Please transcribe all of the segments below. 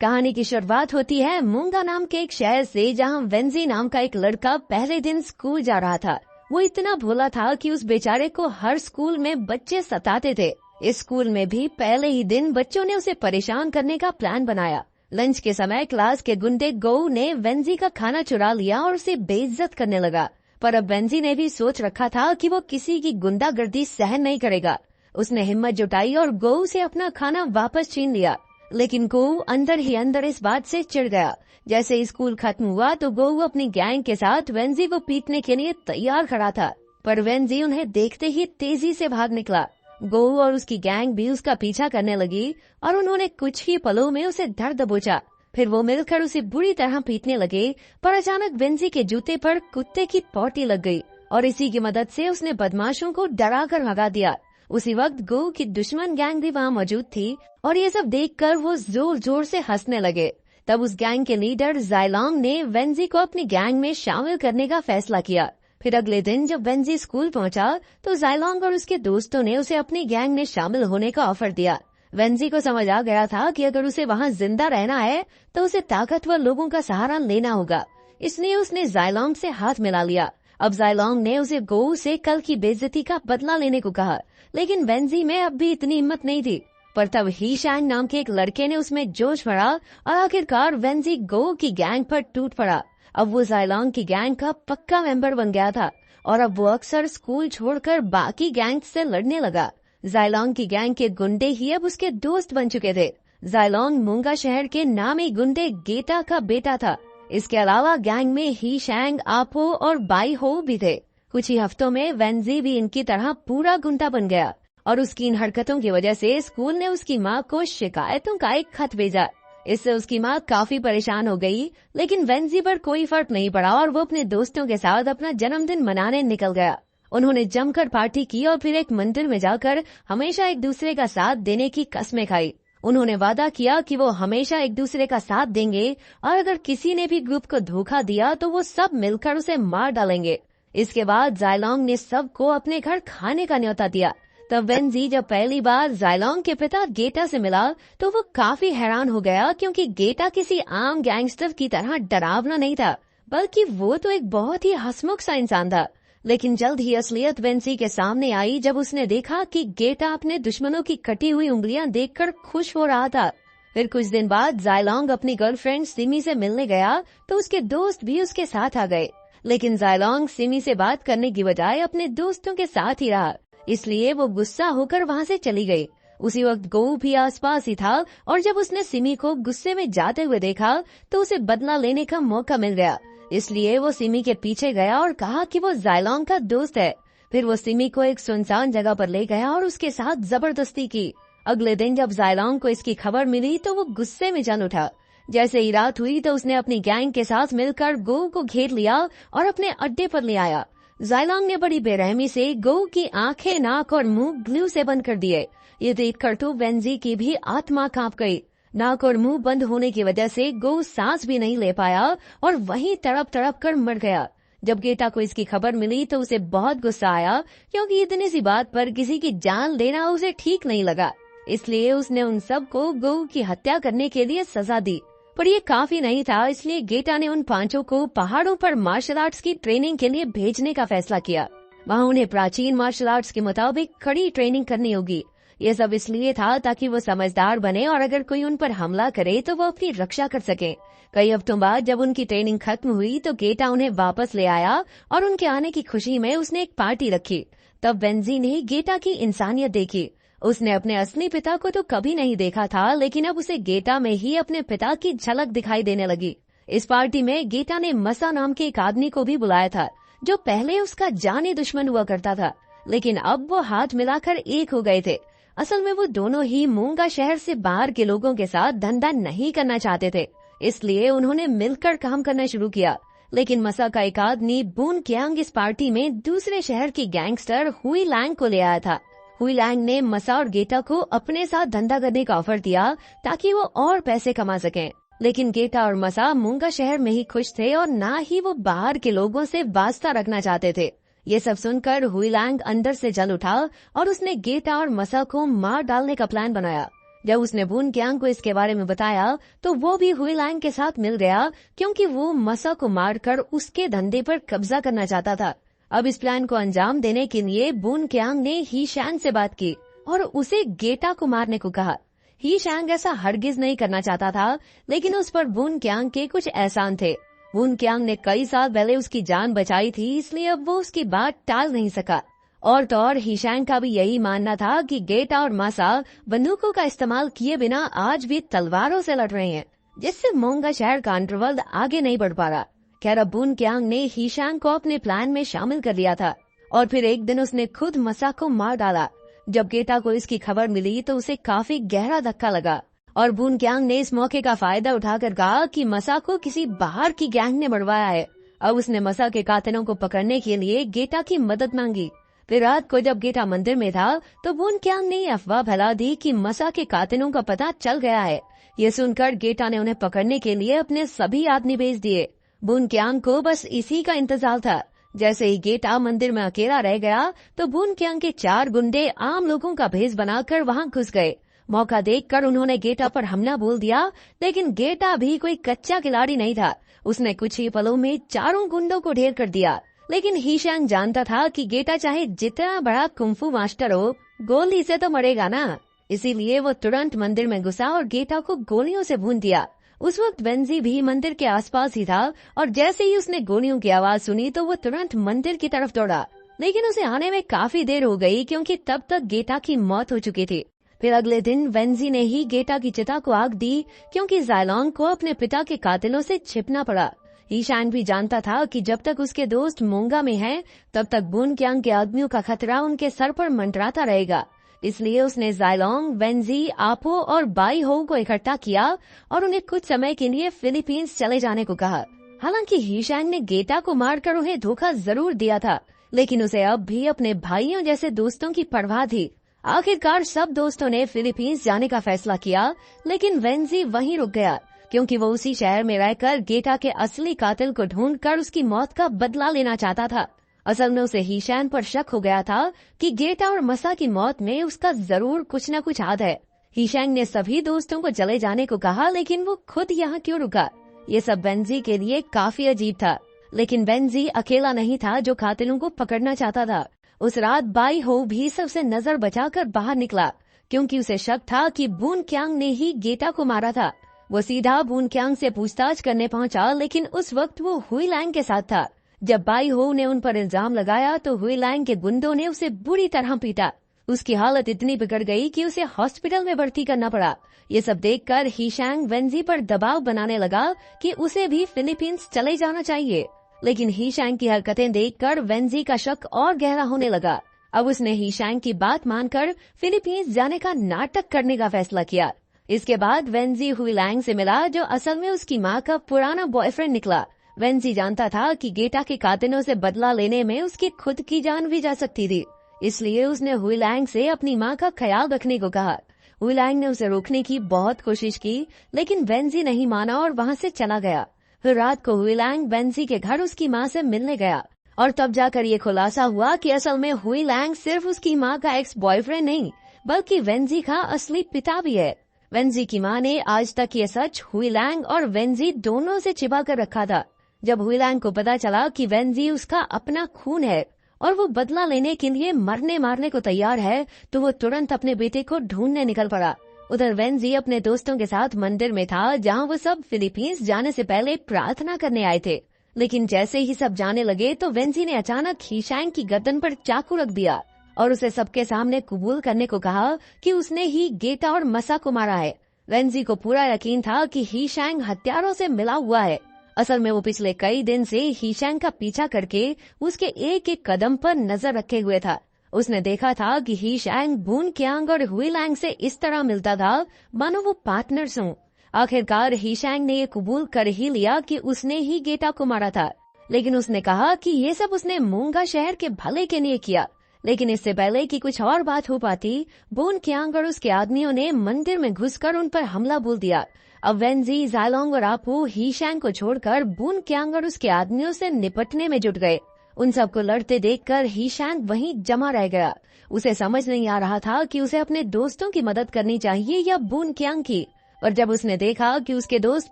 कहानी की शुरुआत होती है मूंगा नाम के एक शहर से, जहां वेंजी नाम का एक लड़का पहले दिन स्कूल जा रहा था। वो इतना भोला था कि उस बेचारे को हर स्कूल में बच्चे सताते थे। इस स्कूल में भी पहले ही दिन बच्चों ने उसे परेशान करने का प्लान बनाया। लंच के समय क्लास के गुंडे गौ ने वेंजी का खाना चुरा लिया और उसे बेइज्जत करने लगा। पर अब वेंजी ने भी सोच रखा था कि वो किसी की गुंडागर्दी सहन नहीं करेगा। उसने हिम्मत जुटाई और गौ से अपना खाना वापस छीन लिया। लेकिन गौ अंदर ही अंदर इस बात से चिढ़ गया। जैसे स्कूल खत्म हुआ तो गौ अपनी गैंग के साथ वेंजी को पीटने के लिए तैयार खड़ा था, पर वेंजी उन्हें देखते ही तेजी से भाग निकला। गौ और उसकी गैंग भी उसका पीछा करने लगी और उन्होंने कुछ ही पलों में उसे धर दबोचा। फिर वो मिलकर उसे बुरी तरह पीटने लगे, पर अचानक वेंजी के जूते पर कुत्ते की पौटी लग गई और इसी की मदद से उसने बदमाशों को डरा कर भगा दिया। उसी वक्त गौ की दुश्मन गैंग भी वहाँ मौजूद थी और ये सब देखकर वो जोर जोर से हंसने लगे। तब उस गैंग के लीडर जाइलोंग ने वेंजी को अपनी गैंग में शामिल करने का फैसला किया। फिर अगले दिन जब वेंजी स्कूल पहुंचा तो जाइलोंग और उसके दोस्तों ने उसे अपनी गैंग में शामिल होने का ऑफर दिया। वेंजी को समझ आ गया था कि अगर उसे वहाँ जिंदा रहना है तो उसे ताकतवर लोगों का सहारा लेना होगा, इसलिए उसने जाइलोंग से हाथ मिला लिया। अब जाइलोंग ने उसे गौ से कल की बेइज्जती का बदला लेने को कहा, लेकिन वेंजी में अब भी इतनी हिम्मत नहीं थी। पर तब ही शैंग नाम के एक लड़के ने उसमें जोश भरा और आखिरकार वेंजी गौ की गैंग पर टूट पड़ा। अब वो जाइलोंग की गैंग का पक्का मेंबर बन गया था और अब वो अक्सर स्कूल छोड़कर बाकी गैंग से लड़ने लगा। जाइलोंग की गैंग के गुंडे ही अब उसके दोस्त बन चुके थे। जाइलोंग मूंगा शहर के नामी गुंडे गेटा का बेटा था। इसके अलावा गैंग में ही शैंग, आपो और बाई हो भी थे। कुछ ही हफ्तों में वेंजी भी इनकी तरह पूरा गुंडा बन गया और उसकी इन हरकतों की वजह से स्कूल ने उसकी माँ को शिकायतों का एक खत भेजा। इससे उसकी माँ काफी परेशान हो गई, लेकिन वेंजी पर कोई फर्क नहीं पड़ा और वो अपने दोस्तों के साथ अपना जन्मदिन मनाने निकल गया। उन्होंने जमकर पार्टी की और फिर एक मंदिर में जाकर हमेशा एक दूसरे का साथ देने की कस्में खाई। उन्होंने वादा किया कि वो हमेशा एक दूसरे का साथ देंगे और अगर किसी ने भी ग्रुप को धोखा दिया तो वो सब मिलकर उसे मार डालेंगे। इसके बाद जाइलोंग ने सबको अपने घर खाने का न्योता दिया। तब वेंजी जब पहली बार जाइलोंग के पिता गेटा से मिला तो वो काफी हैरान हो गया, क्योंकि गेटा किसी आम गैंगस्टर की तरह डरावना नहीं था, बल्कि वो तो एक बहुत ही हंसमुख सा इंसान था। लेकिन जल्द ही असलियत वेंजी के सामने आई जब उसने देखा कि गेटा अपने दुश्मनों की कटी हुई उंगलियां देखकर खुश हो रहा था। फिर कुछ दिन बाद जाइलोंग अपनी गर्लफ्रेंड सिमी से मिलने गया तो उसके दोस्त भी उसके साथ आ गए, लेकिन जाइलोंग सिमी से बात करने की बजाय अपने दोस्तों के साथ ही रहा, इसलिए वो गुस्सा होकर वहाँ से चली गई। उसी वक्त गौ भी आसपास ही था और जब उसने सिमी को गुस्से में जाते हुए देखा तो उसे बदला लेने का मौका मिल गया, इसलिए वो सिमी के पीछे गया और कहा कि वो जाइलोंग का दोस्त है। फिर वो सिमी को एक सुनसान जगह पर ले गया और उसके साथ जबरदस्ती की। अगले दिन जब जाइलोंग को इसकी खबर मिली तो वो गुस्से में जन उठा। जैसे ही रात हुई तो उसने अपनी गैंग के साथ मिलकर गौ को घेर लिया और अपने अड्डे पर ले आया। जाइलोंग ने बड़ी बेरहमी से गौ की आंखें, नाक और मुंह ग्लू से बंद कर दिए। ये देखकर तो वेंजी की भी आत्मा कांप गई। नाक और मुंह बंद होने की वजह से गौ सांस भी नहीं ले पाया और वहीं तड़प तड़प कर मर गया। जब गेटा को इसकी खबर मिली तो उसे बहुत गुस्सा आया, क्योंकि इतनी सी बात पर किसी की जान लेना उसे ठीक नहीं लगा। इसलिए उसने उन सब को गौ की हत्या करने के लिए सजा दी। पर ये काफी नहीं था, इसलिए गेटा ने उन पांचों को पहाड़ों पर मार्शल आर्ट्स की ट्रेनिंग के लिए भेजने का फैसला किया। वहाँ उन्हें प्राचीन मार्शल आर्ट्स के मुताबिक कड़ी ट्रेनिंग करनी होगी। ये सब इसलिए था ताकि वो समझदार बने और अगर कोई उन पर हमला करे तो वो अपनी रक्षा कर सके। कई हफ्तों बाद जब उनकी ट्रेनिंग खत्म हुई तो गेटा उन्हें वापस ले आया और उनके आने की खुशी में उसने एक पार्टी रखी। तब वेंजी ने गेटा की इंसानियत देखी। उसने अपने असली पिता को तो कभी नहीं देखा था, लेकिन अब उसे गेटा में ही अपने पिता की झलक दिखाई देने लगी। इस पार्टी में गेटा ने मसा नाम के एक आदमी को भी बुलाया था, जो पहले उसका जानी दुश्मन हुआ करता था, लेकिन अब वो हाथ मिलाकर एक हो गए थे। असल में वो दोनों ही मूंगा शहर से बाहर के लोगों के साथ धंधा नहीं करना चाहते थे, इसलिए उन्होंने मिलकर काम करना शुरू किया। लेकिन मसा का एक आदमी बून क्यांग इस पार्टी में दूसरे शहर की गैंगस्टर हुई लैंग को ले आया था। हुई लैंग ने मसा और गेटा को अपने साथ धंधा करने का ऑफर दिया ताकि वो और पैसे कमा सकें, लेकिन गेटा और मसा मूंगा शहर में ही खुश थे और ना ही वो बाहर के लोगों से वास्ता रखना चाहते थे। ये सब सुनकर हुई लैंग अंदर से जल उठा और उसने गेटा और मसा को मार डालने का प्लान बनाया। जब उसने बून क्यांग को इसके बारे में बताया तो वो भी हुईलैंग के साथ मिल गया, क्योंकि वो मसा को मारकर उसके धंधे पर कब्जा करना चाहता था। अब इस प्लान को अंजाम देने के लिए बून क्यांग ने ही शैंग से बात की और उसे गेटा को मारने को कहा। ही शैंग ऐसा हरगिज नहीं करना चाहता था, लेकिन उस पर बून क्यांग के कुछ एहसान थे। बून क्यांग ने कई साल पहले उसकी जान बचाई थी, इसलिए अब वो उसकी बात टाल नहीं सका। और तो और ही शैंग का भी यही मानना था कि गेटा और मासा बंदूकों का इस्तेमाल किए बिना आज भी तलवारों से लड़ रहे हैं, जिससे मोंगा शहर का अंडरवर्ल्ड आगे नहीं बढ़ पा रहा। खैर, अब बून क्यांग ने ही शैंग को अपने प्लान में शामिल कर लिया था और फिर एक दिन उसने खुद मसा को मार डाला। जब गेटा को इसकी खबर मिली तो उसे काफी गहरा धक्का लगा और बून क्यांग ने इस मौके का फायदा उठाकर कहा कि मसा को किसी बाहर की गैंग ने मरवाया है। अब उसने मसा के कातिलों को पकड़ने के लिए गेटा की मदद मांगी। फिर रात को जब गेटा मंदिर में था तो बून क्यांग ने अफवाह फैला दी कि मसा के कातिलों का पता चल गया है। ये सुनकर गेटा ने उन्हें पकड़ने के लिए अपने सभी आदमी भेज दिए। बून क्यांग को बस इसी का इंतजार था। जैसे ही गेटा मंदिर में अकेला रह गया तो बून क्यांग के 4 गुंडे आम लोगों का भेष बनाकर वहां घुस गए। मौका देखकर उन्होंने गेटा पर हमला बोल दिया, लेकिन गेटा भी कोई कच्चा खिलाड़ी नहीं था। उसने कुछ ही पलों में 4 गुंडों को ढेर कर दिया। लेकिन ही शैंग जानता था कि गेटा चाहे जितना बड़ा कुंफू मास्टर हो, गोली से तो मरेगा ना। इसीलिए वो तुरंत मंदिर में घुसा और गेटा को गोलियों से भून दिया। उस वक्त वेंजी भी मंदिर के आसपास ही था और जैसे ही उसने गोलियों की आवाज सुनी तो वो तुरंत मंदिर की तरफ दौड़ा। लेकिन उसे आने में काफी देर हो गई, क्योंकि तब तक गेटा की मौत हो चुकी थी। फिर अगले दिन वेंजी ने ही गेटा की चिता को आग दी, क्योंकि जायलोंग को अपने पिता के कातिलों से छिपना पड़ा। ही शैंग भी जानता था कि जब तक उसके दोस्त मोंगा में हैं, तब तक बून क्यांग के आदमियों का खतरा उनके सर पर मंडराता रहेगा। इसलिए उसने जायलोंग, वेंजी, आपो और बाई हो को इकट्ठा किया और उन्हें कुछ समय के लिए फिलीपींस चले जाने को कहा। हालांकि ही शैंग ने गेटा को मारकर उन्हें धोखा जरूर दिया था, लेकिन उसे अब भी अपने भाइयों जैसे दोस्तों की परवाह थी। आखिरकार सब दोस्तों ने फिलीपींस जाने का फैसला किया, लेकिन वेंजी वहीं रुक गया, क्योंकि वो उसी शहर में रहकर गेटा के असली कातिल को ढूंढकर उसकी मौत का बदला लेना चाहता था। असल में उसे ही शैंग पर शक हो गया था कि गेटा और मसा की मौत में उसका जरूर कुछ न कुछ हाथ है। ही शैंग ने सभी दोस्तों को चले जाने को कहा, लेकिन वो खुद यहाँ क्यों रुका? ये सब वेंजी के लिए काफी अजीब था। लेकिन वेंजी अकेला नहीं था जो कातिलों को पकड़ना चाहता था। उस रात बाई हो भी सबसे नजर बचाकर बाहर निकला, क्योंकि उसे शक था कि बून क्यांग ने ही गेटा को मारा था। वो सीधा बून क्यांग से पूछताछ करने पहुंचा, लेकिन उस वक्त वो हुईलैंग के साथ था। जब बाई हो ने उन पर इल्जाम लगाया तो हुईलैंग के गुंडों ने उसे बुरी तरह पीटा। उसकी हालत इतनी बिगड़ गई कि उसे हॉस्पिटल में भर्ती करना पड़ा। ये सब देखकर ही शैंग वेंजी पर दबाव बनाने लगा कि उसे भी फिलीपींस चले जाना चाहिए। लेकिन ही शैंग की हरकतें देखकर वेंजी का शक और गहरा होने लगा। अब उसने ही शैंग की बात मानकर फिलीपींस जाने का नाटक करने का फैसला किया। इसके बाद वेंजी हुईलैंग से मिला, जो असल में उसकी माँ का पुराना बॉयफ्रेंड निकला। वेंजी जानता था कि गेटा के कातिलों से बदला लेने में उसकी खुद की जान भी जा सकती थी, इसलिए उसने हुईलैंग से अपनी माँ का ख्याल रखने को कहा। हुईलैंग ने उसे रोकने की बहुत कोशिश की, लेकिन वेंजी नहीं माना और वहाँ से चला गया। फिर रात को हुईलैंग वेंजी के घर उसकी माँ से मिलने गया और तब जाकर ये खुलासा हुआ कि असल में हुईलैंग सिर्फ उसकी माँ का एक्स बॉयफ्रेंड नहीं, बल्कि वेंजी का असली पिता भी है। वेंजी की माँ ने आज तक ये सच हुईलैंग और वेंजी दोनों से छिपा कर रखा था। जब हुईलैंग को पता चला कि वेंजी उसका अपना खून है और वो बदला लेने के लिए मरने मारने को तैयार है, तो वो तुरंत अपने बेटे को ढूंढने निकल पड़ा। उधर वेंजी अपने दोस्तों के साथ मंदिर में था, जहाँ वो सब फिलीपींस जाने से पहले प्रार्थना करने आए थे। लेकिन जैसे ही सब जाने लगे तो वेंजी ने अचानक ही शैंग की गर्दन पर चाकू रख दिया और उसे सबके सामने कबूल करने को कहा कि उसने ही गेटा और मसा को मारा है। वेंजी को पूरा यकीन था कि ही शैंग हत्यारों से मिला हुआ है। असल में वो पिछले कई दिन से ही शैंग का पीछा करके उसके एक एक कदम पर नजर रखे हुए था। उसने देखा था कि ही शैंग बून क्यांग और हुईलैंग से इस तरह मिलता था मानो वो पार्टनर्स हों। आखिरकार ही शैंग ने ये कबूल कर ही लिया कि उसने ही गेटा को मारा था, लेकिन उसने कहा कि ये सब उसने मूंगा शहर के भले के लिए किया। लेकिन इससे पहले कि कुछ और बात हो पाती, बून क्यांग और उसके आदमियों ने मंदिर में घुसकर उन पर हमला बोल दिया। अब वेंजी, जायलोंग और आपू ही शैंग को छोड़कर बून क्यांग और उसके आदमियों से निपटने में जुट गए उन सबको लड़ते देखकर हीशैंग वहीं जमा रह गया। उसे समझ नहीं आ रहा था कि उसे अपने दोस्तों की मदद करनी चाहिए या बून क्यांग की। और जब उसने देखा कि उसके दोस्त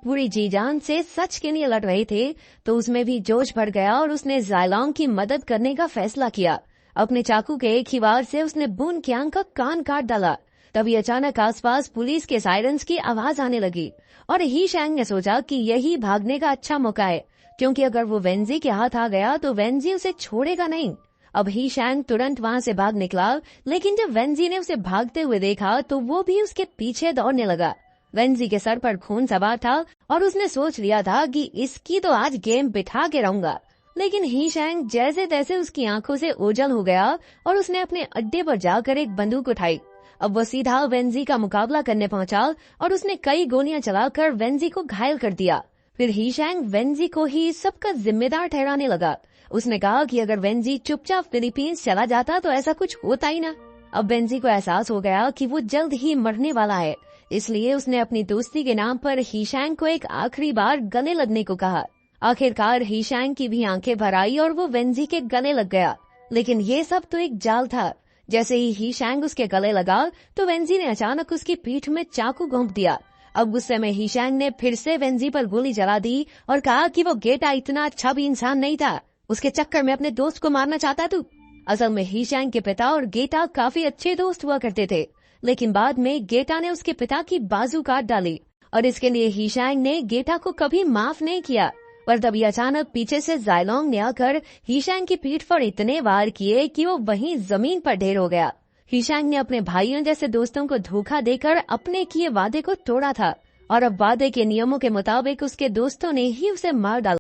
पूरी जी जान से सच के लिए लड़ रहे थे, तो उसमें भी जोश भर गया और उसने जायलोंग की मदद करने का फैसला किया। अपने चाकू के एक ही वार से उसने बून क्यांग का कान काट डाला। तभी अचानक आसपास पुलिस के सायरन्स की आवाज आने लगी और हीशैंग ने सोचा कि यही भागने का अच्छा मौका है, क्योंकि अगर वो वेंजी के हाथ आ गया तो वेंजी उसे छोड़ेगा नहीं। अब हीशैंग तुरंत वहां से भाग निकला, लेकिन जब वेंजी ने उसे भागते हुए देखा तो वो भी उसके पीछे दौड़ने लगा। वेंजी के सर पर खून सवार था और उसने सोच लिया था कि इसकी तो आज गेम बिठा के रहूंगा। लेकिन हीशैंग जैसे तैसे उसकी आंखों से ओझल हो गया और उसने अपने अड्डे पर जाकर एक बंदूक उठाई। अब वो सीधा वेंजी का मुकाबला करने पहुंचा और उसने कई गोलियां चलाकर वेंजी को घायल कर दिया। फिर हीशैंग वेंजी को ही सबका जिम्मेदार ठहराने लगा। उसने कहा कि अगर वेंजी चुपचाप फिलीपींस चला जाता तो ऐसा कुछ होता ही ना। अब वेंजी को एहसास हो गया कि वो जल्द ही मरने वाला है, इसलिए उसने अपनी दोस्ती के नाम पर हीशैंग को एक आखिरी बार गले लगने को कहा। आखिरकार हीशैंग की भी आंखें भर आई और वो वेंजी के गले लग गया। लेकिन ये सब तो एक जाल था। जैसे ही हीशैंग उसके गले लगा तो वेंजी ने अचानक उसकी पीठ में चाकू घोंप दिया। अब गुस्से में हीशैंग ने फिर से वेंजी पर गोली चला दी और कहा कि वो गेटा इतना अच्छा भी इंसान नहीं था, उसके चक्कर में अपने दोस्त को मारना चाहता तू। असल में हीशैंग के पिता और गेटा काफी अच्छे दोस्त हुआ करते थे, लेकिन बाद में गेटा ने उसके पिता की बाजू काट डाली और इसके लिए हीशैंग ने गेटा को कभी माफ नहीं किया। पर तभी अचानक पीछे से जायलोंग ने आकर हीशैंग की पीठ पर इतने वार किए कि वो वहीं जमीन पर ढेर हो गया। हीशैंग ने अपने भाइयों जैसे दोस्तों को धोखा देकर अपने किए वादे को तोड़ा था और अब वादे के नियमों के मुताबिक उसके दोस्तों ने ही उसे मार डाला।